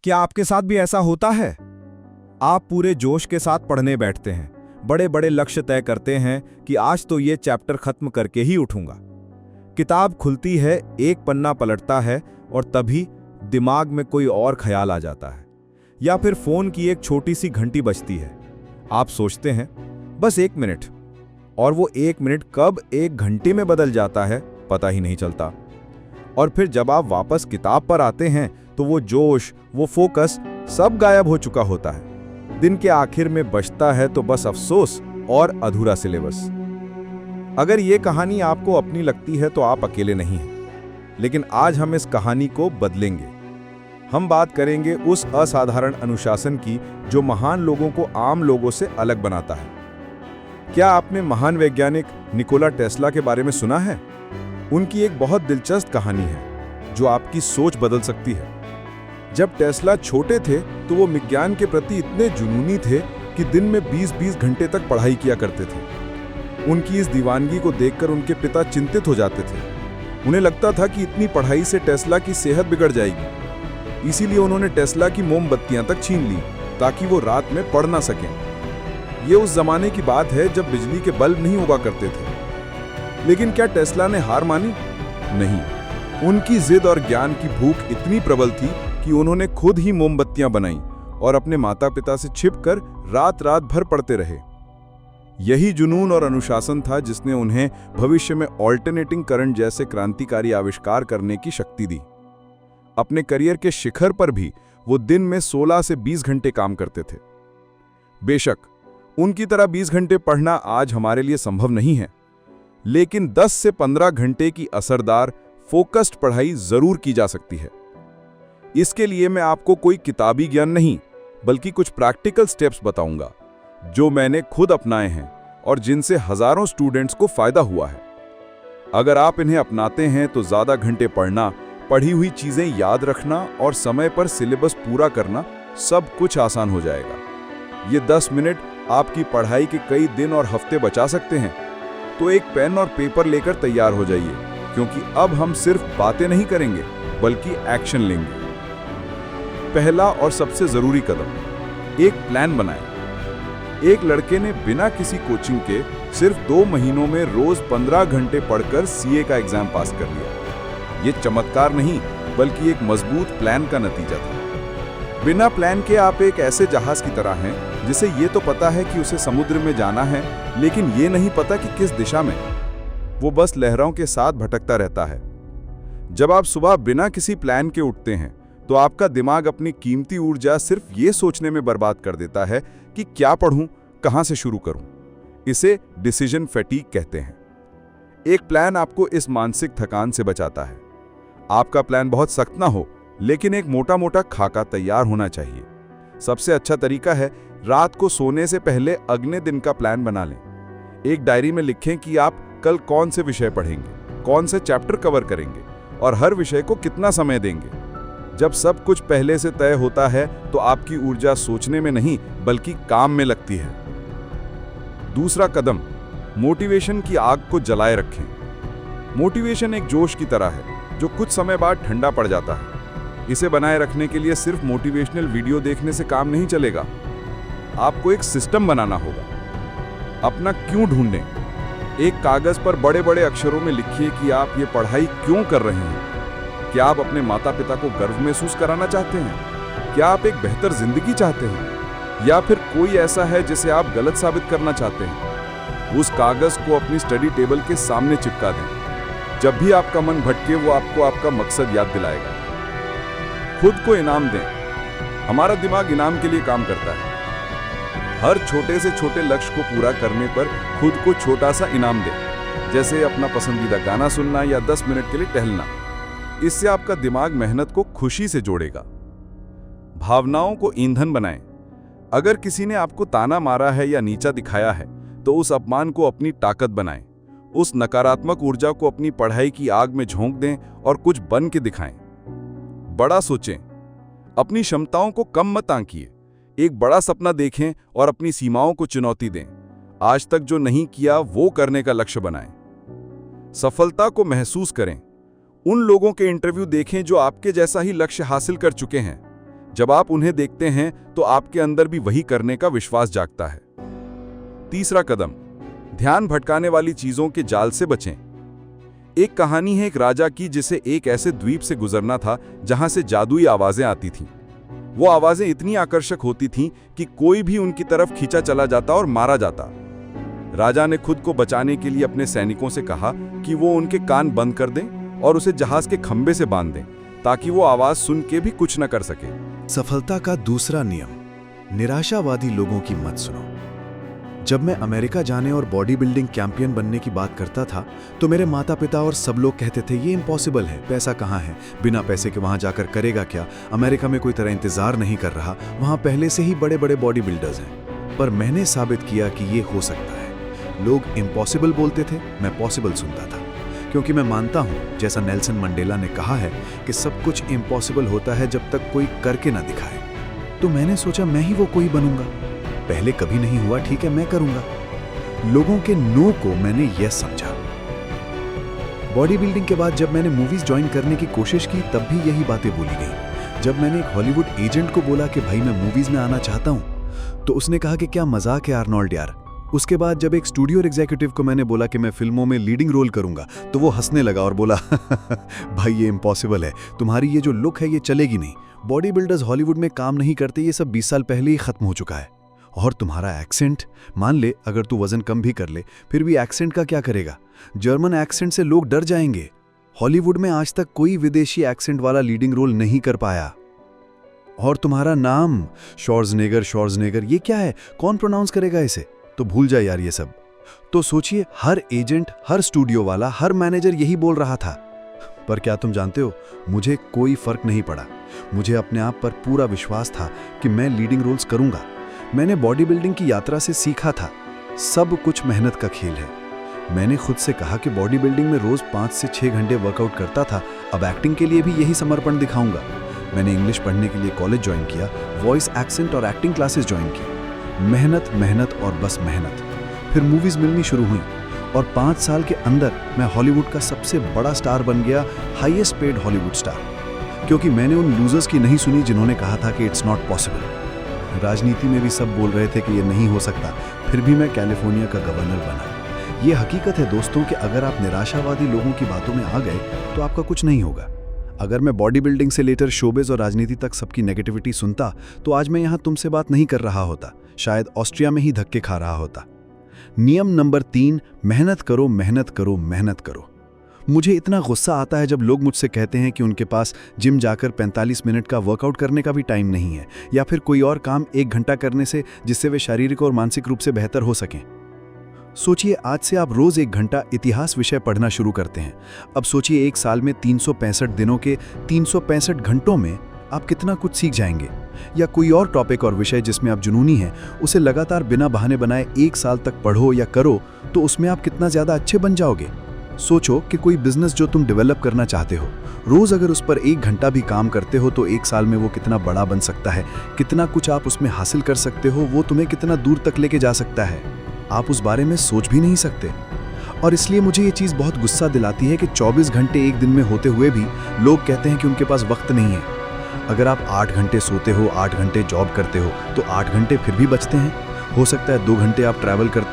क्या आपके साथ भी ऐसा होता है? आप पूरे जोश के साथ पढ़ने बैठते हैं, बड़े बड़े लक्ष्य तय करते हैं कि आज तो ये चैप्टर खत्म करके ही उठूंगा। किताब खुलती है, एक पन्ना पलटता है और तभी दिमाग में कोई और ख्याल आ जाता है, या फिर फोन की एक छोटी सी घंटी बजती है। आप सोचते हैं बस 1 मिनट, और वो 1 मिनट कब 1 घंटे में बदल जाता है पता ही नहीं चलता। और फिर जब आप वापस किताब पर आते हैं तो वो जोश, वो फोकस सब गायब हो चुका होता है। दिन के आखिर में बचता है तो बस अफसोस और अधूरा सिलेबस। अगर ये कहानी आपको अपनी लगती है तो आप अकेले नहीं हैं, लेकिन आज हम इस कहानी को बदलेंगे। हम बात करेंगे उस असाधारण अनुशासन की जो महान लोगों को आम लोगों से अलग बनाता है। क्या आपने महान वैज्ञानिक निकोला टेस्ला के बारे में सुना है? उनकी एक बहुत दिलचस्प कहानी है जो आपकी सोच बदल सकती है। जब टेस्ला छोटे थे तो वो विज्ञान के प्रति इतने जुनूनी थे कि दिन में 20-20 घंटे तक पढ़ाई किया करते थे। उनकी इस दीवानगी को देखकर उनके पिता चिंतित हो जाते थे। उन्हें लगता था कि इतनी पढ़ाई से टेस्ला की सेहत बिगड़ जाएगी। इसीलिए उन्होंने टेस्ला की मोमबत्तियां तक छीन ली ताकि वो रात में पढ़ ना सकें। ये उस जमाने की बात है जब बिजली के बल्ब नहीं उगा करते थे। लेकिन क्या टेस्ला ने हार मानी? नहीं। उनकी जिद और ज्ञान की भूख इतनी प्रबल थी कि उन्होंने खुद ही मोमबत्तियां बनाई और अपने माता पिता से छिपकर रात रात भर पढ़ते रहे। यही जुनून और अनुशासन था जिसने उन्हें भविष्य में ऑल्टरनेटिंग करंट जैसे क्रांतिकारी आविष्कार करने की शक्ति दी। अपने करियर के शिखर पर भी वो दिन में 16 से 20 घंटे काम करते थे। बेशक उनकी तरह 20 घंटे पढ़ना आज हमारे लिए संभव नहीं है, लेकिन 10 से 15 घंटे की असरदार फोकस्ड पढ़ाई जरूर की जा सकती है। इसके लिए मैं आपको कोई किताबी ज्ञान नहीं, बल्कि कुछ प्रैक्टिकल स्टेप्स बताऊंगा जो मैंने खुद अपनाए हैं और जिनसे हजारों स्टूडेंट्स को फायदा हुआ है। अगर आप इन्हें अपनाते हैं तो ज्यादा घंटे पढ़ना, पढ़ी हुई चीजें याद रखना और समय पर सिलेबस पूरा करना सब कुछ आसान हो जाएगा। ये 10 मिनट आपकी पढ़ाई के कई दिन और हफ्ते बचा सकते हैं। तो एक पेन और पेपर लेकर तैयार हो जाइए, क्योंकि अब हम सिर्फ बातें नहीं करेंगे बल्कि एक्शन लेंगे। पहला और सबसे जरूरी कदम, एक प्लान बनाएं। एक लड़के ने बिना किसी कोचिंग के सिर्फ 2 महीनों में रोज 15 घंटे पढ़कर सीए का एग्जाम पास कर लिया। ये चमत्कार नहीं, बल्कि एक मजबूत प्लान का नतीजा था। बिना प्लान के आप एक ऐसे जहाज की तरह हैं जिसे ये तो पता है कि उसे समुद्र में जाना है, लेकिन ये नहीं पता कि किस दिशा में। वो बस लहरों के साथ भटकता रहता है। जब आप सुबह बिना किसी प्लान के उठते हैं तो आपका दिमाग अपनी कीमती ऊर्जा सिर्फ ये सोचने में बर्बाद कर देता है कि क्या पढ़ूं, कहां से शुरू करूं। इसे डिसीजन फैटीग कहते हैं। एक प्लान आपको इस मानसिक थकान से बचाता है। आपका प्लान बहुत सख्त ना हो, लेकिन एक मोटा मोटा खाका तैयार होना चाहिए। सबसे अच्छा तरीका है रात को सोने से पहले अगले दिन का प्लान बना लें। एक डायरी में लिखें कि आप कल कौन से विषय पढ़ेंगे, कौन से चैप्टर कवर करेंगे और हर विषय को कितना समय देंगे। जब सब कुछ पहले से तय होता है तो आपकी ऊर्जा सोचने में नहीं बल्कि काम में लगती है। दूसरा कदम, मोटिवेशन की आग को जलाए रखें। मोटिवेशन एक जोश की तरह है जो कुछ समय बाद ठंडा पड़ जाता है। इसे बनाए रखने के लिए सिर्फ मोटिवेशनल वीडियो देखने से काम नहीं चलेगा। आपको एक सिस्टम बनाना होगा। अपना क्यों ढूंढें। एक कागज पर बड़े बड़े अक्षरों में लिखिए कि आप ये पढ़ाई क्यों कर रहे हैं। क्या आप अपने माता पिता को गर्व महसूस कराना चाहते हैं? क्या आप एक बेहतर जिंदगी चाहते हैं? या फिर कोई ऐसा है जिसे आप गलत साबित करना चाहते हैं? उस कागज को अपनी स्टडी टेबल के सामने चिपका दें। जब भी आपका मन भटके वो आपको आपका मकसद याद दिलाएगा। खुद को इनाम दें। हमारा दिमाग इनाम के लिए काम करता है। हर छोटे से छोटे लक्ष्य को पूरा करने पर खुद को छोटा सा इनाम दें, जैसे अपना पसंदीदा गाना सुनना या 10 मिनट के लिए टहलना। इससे आपका दिमाग मेहनत को खुशी से जोड़ेगा। भावनाओं को ईंधन बनाएं। अगर किसी ने आपको ताना मारा है या नीचा दिखाया है तो उस अपमान को अपनी ताकत बनाएं। उस नकारात्मक ऊर्जा को अपनी पढ़ाई की आग में झोंक दें और कुछ बन के दिखाएं। बड़ा सोचें। अपनी क्षमताओं को कम मत आंकिए। एक बड़ा सपना देखें और अपनी सीमाओं को चुनौती दें। आज तक जो नहीं किया वो करने का लक्ष्य बनाएं। सफलता को महसूस करें। उन लोगों के इंटरव्यू देखें जो आपके जैसा ही लक्ष्य हासिल कर चुके हैं। जब आप उन्हें देखते हैं तो आपके अंदर भी वही करने का विश्वास जागता है। तीसरा कदम, ध्यान भटकाने वाली चीजों के जाल से बचें। एक कहानी है एक राजा की जिसे एक ऐसे द्वीप से गुजरना था जहां से जादुई आवाजें आती थीं। वो आवाजें इतनी आकर्षक होती थीं कि कोई भी उनकी तरफ खींचा चला जाता और मारा जाता। राजा ने खुद को बचाने के लिए अपने सैनिकों से कहा कि वो उनके कान बंद कर दें और उसे जहाज के खंभे से बांध दें ताकि वो आवाज सुन के भी कुछ न कर सके। सफलता का दूसरा नियम, निराशावादी लोगों की मत सुनो। जब मैं अमेरिका जाने और बॉडी बिल्डिंग चैंपियन बनने की बात करता था तो मेरे माता पिता और सब लोग कहते थे ये इम्पॉसिबल है, पैसा कहाँ है, बिना पैसे के वहाँ जाकर करेगा क्या, अमेरिका में कोई तरह इंतजार नहीं कर रहा, वहाँ पहले से ही बड़े बड़े बॉडी बिल्डर्स हैं। पर मैंने साबित किया कि ये हो सकता है। लोग इम्पॉसिबल बोलते थे, मैं पॉसिबल सुनता था, क्योंकि मैं मानता हूँ, जैसा नेल्सन मंडेला ने कहा है कि सब कुछ इम्पॉसिबल होता है जब तक कोई करके ना दिखाए। तो मैंने सोचा मैं ही वो कोई बनूंगा। पहले कभी नहीं हुआ, ठीक है मैं करूंगा। लोगों के नो को मैंने यस समझा। बॉडी बिल्डिंग के बाद जब मैंने मूवीज ज्वाइन करने की कोशिश की तब भी यही बातें बोली गई। जब मैंने एक हॉलीवुड एजेंट को बोला कि भाई मैं मूवीज में आना चाहता हूं तो उसने कहा कि क्या मजाक है आर्नोल्ड यार। उसके बाद जब एक स्टूडियो एग्जीक्यूटिव को मैंने बोला कि मैं फिल्मों में लीडिंग रोल करूंगा तो वो हंसने लगा और बोला भाई ये इम्पॉसिबल है, तुम्हारी ये जो लुक है ये चलेगी नहीं, बॉडी बिल्डर्स हॉलीवुड में काम नहीं करते, ये सब 20 साल पहले ही खत्म हो चुका है। और तुम्हारा एक्सेंट, मान ले अगर तू वजन कम भी कर ले फिर भी एक्सेंट का क्या करेगा, जर्मन एक्सेंट से लोग डर जाएंगे। हॉलीवुड में आज तक कोई विदेशी एक्सेंट वाला लीडिंग रोल नहीं कर पाया। और तुम्हारा नाम शॉर्जनेगर, ये क्या है, कौन प्रोनाउंस करेगा इसे, तो भूल जाए यार ये सब। तो सोचिए, हर एजेंट, हर स्टूडियो वाला, हर मैनेजर यही बोल रहा था। पर क्या तुम जानते हो, मुझे कोई फर्क नहीं पड़ा। मुझे अपने आप पर पूरा विश्वास था कि मैं लीडिंग रोल्स करूंगा। मैंने बॉडी बिल्डिंग की यात्रा से सीखा था, सब कुछ मेहनत का खेल है। मैंने खुद से कहा कि बॉडी बिल्डिंग में रोज 5 से 6 घंटे वर्कआउट करता था, अब एक्टिंग के लिए भी यही समर्पण दिखाऊंगा। मैंने इंग्लिश पढ़ने के लिए कॉलेज ज्वाइन किया, वॉइस, एक्सेंट और एक्टिंग क्लासेस ज्वाइन की। मेहनत और बस मेहनत। फिर मूवीज मिलनी शुरू हुई और 5 साल के अंदर मैं हॉलीवुड का सबसे बड़ा स्टार बन गया, हाईएस्ट पेड हॉलीवुड स्टार। क्योंकि मैंने उन लूजर्स की नहीं सुनी जिन्होंने कहा था कि इट्स नॉट पॉसिबल। राजनीति में भी सब बोल रहे थे कि ये नहीं हो सकता, फिर भी मैं कैलिफोर्निया का गवर्नर बना। ये हकीकत है दोस्तों कि अगर आप निराशावादी लोगों की बातों में आ गए तो आपका कुछ नहीं होगा। अगर मैं बॉडी बिल्डिंग से लेकर शोबिज और राजनीति तक सबकी नेगेटिविटी सुनता तो आज मैं यहाँ तुमसे बात नहीं कर रहा होता, शायद ऑस्ट्रिया में ही धक्के खा रहा होता। नियम नंबर 3, मेहनत करो, मेहनत करो, मेहनत करो। मुझे इतना गुस्सा आता है जब लोग मुझसे कहते हैं कि उनके पास जिम जाकर 45 मिनट का वर्कआउट करने का भी टाइम नहीं है, या फिर कोई और काम 1 घंटा करने से जिससे वे शारीरिक और मानसिक रूप से बेहतर हो सकें। सोचिए, आज से आप रोज 1 घंटा इतिहास विषय पढ़ना शुरू करते हैं। अब सोचिए, 1 साल में 365 दिनों के 365 घंटों में आप कितना कुछ सीख जाएंगे। या कोई और टॉपिक और विषय जिसमें आप जुनूनी हैं, उसे लगातार बिना बहाने बनाए 1 साल तक पढ़ो या करो तो उसमें आप कितना ज्यादा अच्छे बन जाओगे। सोचो कि कोई बिजनेस जो तुम डेवलप करना चाहते हो, रोज अगर उस पर 1 घंटा भी काम करते हो तो 1 साल में वो कितना बड़ा बन सकता है, कितना कुछ आप उसमें हासिल कर सकते हो, वो तुम्हें कितना दूर तक लेके जा सकता है, आप उस बारे में सोच भी नहीं सकते। और इसलिए मुझे ये चीज़ बहुत गुस्सा दिलाती है कि 24 घंटे एक दिन में होते हुए भी लोग कहते हैं कि उनके पास वक्त नहीं है। अगर आप 8 घंटे सोते हो, 8 घंटे जॉब करते हो तो 8 घंटे फिर भी बचते हैं। हो सकता है 2 घंटे आप ट्रैवल कर